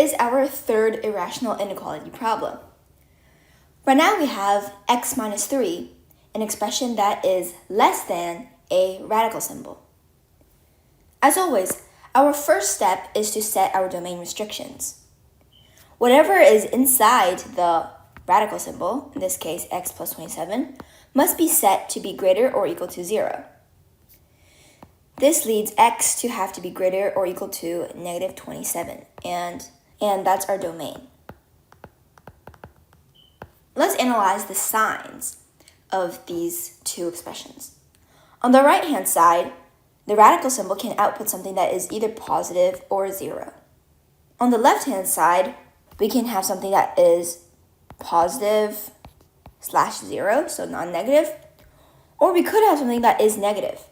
is our third irrational inequality problem. Right now we have x minus 3, an expression that is less than a radical symbol. As always, our first step is to set our domain restrictions. Whatever is inside the radical symbol, in this case x plus 27, must be set to be greater or equal to 0. This leads x to have to be greater or equal to negative 27, and that's our domain. Let's analyze the signs of these two expressions. On the right-hand side, the radical symbol can output something that is either positive or 0. On the left-hand side, we can have something that is positive / 0, so non-negative, or we could have something that is negative,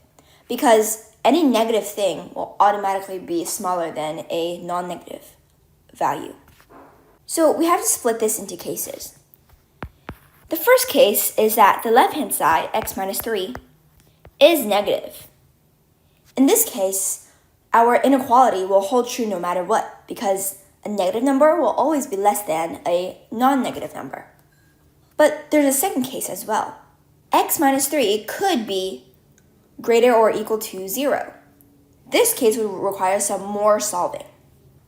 because any negative thing will automatically be smaller than a non-negative value. So we have to split this into cases. The first case is that the left-hand side, x minus 3, is negative. In this case, our inequality will hold true no matter what, because a negative number will always be less than a non-negative number. But there's a second case as well. X minus 3 could be greater or equal to 0. This case would require some more solving.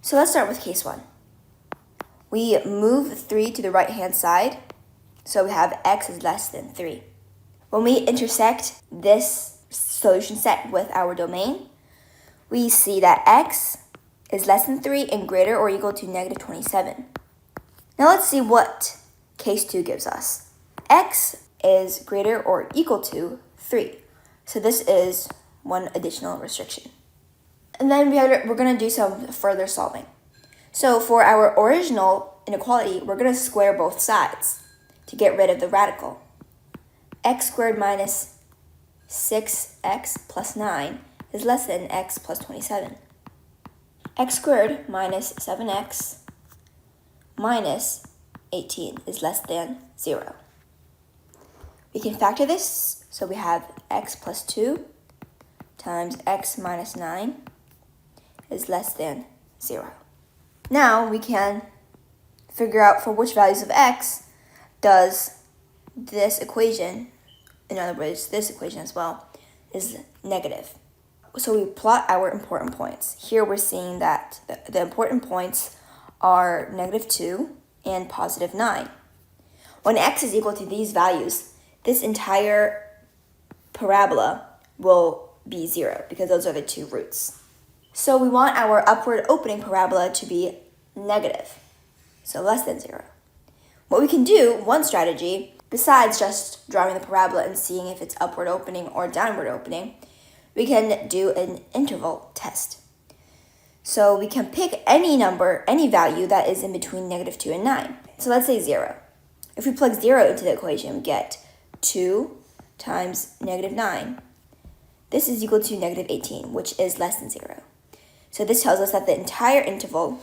So let's start with case 1. We move 3 to the right-hand side, so we have x is less than 3. When we intersect this solution set with our domain, we see that x is less than 3 and greater or equal to negative 27. Now let's see what case 2 gives us. X is greater or equal to 3. So this is one additional restriction. And then we're going to do some further solving. So for our original inequality, we're going to square both sides to get rid of the radical. X squared minus 6x plus 9 is less than x plus 27. X squared minus 7x minus 18 is less than 0. We can factor this, so we have x plus 2 times x minus 9 is less than 0. Now we can figure out for which values of x does this equation, in other words, this equation as well, is negative. So we plot our important points. Here we're seeing that the important points are negative 2 and positive 9. When x is equal to these values, this entire parabola will be 0 because those are the two roots. So we want our upward opening parabola to be negative, so less than 0. What we can do, one strategy, besides just drawing the parabola and seeing if it's upward opening or downward opening, we can do an interval test. So we can pick any number, any value that is in between negative 2 and 9. So let's say 0. If we plug 0 into the equation, we get 2 times negative 9. This is equal to negative 18, which is less than 0. So this tells us that the entire interval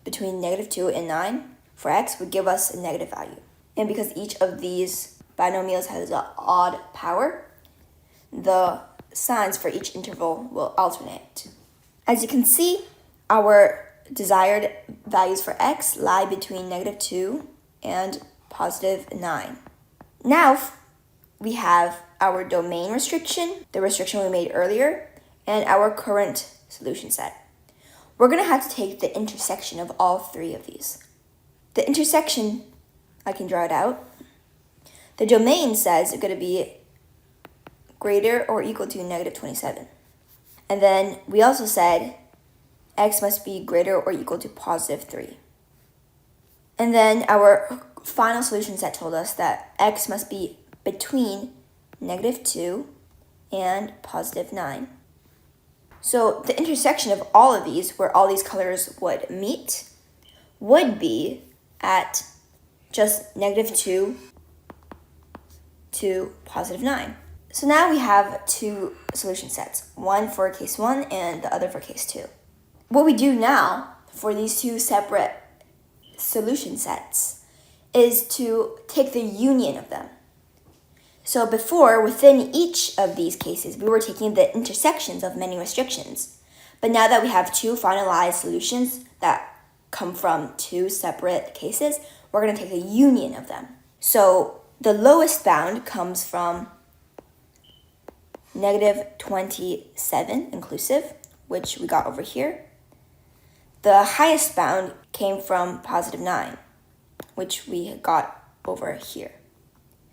between negative 2 and 9 for x would give us a negative value. And because each of these binomials has an odd power, the signs for each interval will alternate. As you can see, our desired values for x lie between negative 2 and positive 9. Now we have our domain restriction, the restriction we made earlier, and our current solution set. We're going to have to take the intersection of all three of these. The intersection, I can draw it out. The domain says it's going to be greater or equal to negative 27. And then we also said x must be greater or equal to positive 3. And then our final solution set told us that x must be between negative 2 and positive 9. So the intersection of all of these, where all these colors would meet, would be at just negative 2 to positive 9. So now we have two solution sets, one for case 1 and the other for case 2. What we do now for these two separate solution sets is to take the union of them. So before, within each of these cases, we were taking the intersections of many restrictions. But now that we have two finalized solutions that come from two separate cases, we're going to take a union of them. So the lowest bound comes from negative 27 inclusive, which we got over here. The highest bound came from positive 9, which we got over here.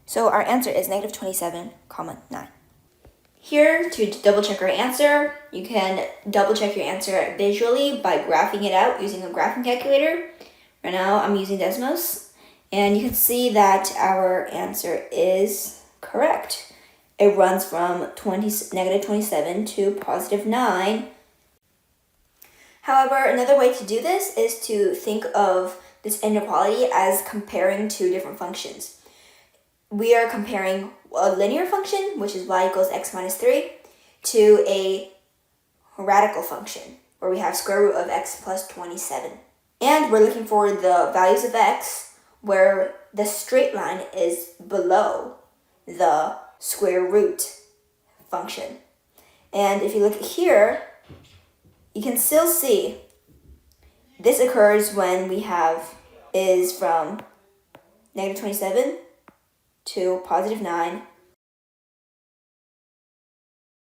So our answer is negative 27, 9. Here, to double check our answer, you can double check your answer visually by graphing it out using a graphing calculator. Right now I'm using Desmos, and you can see that our answer is correct. It runs from negative 27 to positive 9. However, another way to do this is to think of this inequality as comparing two different functions. We are comparing a linear function, which is y equals x minus 3, to a radical function, where we have square root of x plus 27. And we're looking for the values of x where the straight line is below the square root function. And if you look here, you can still see this occurs when we have is from negative 27 to positive 9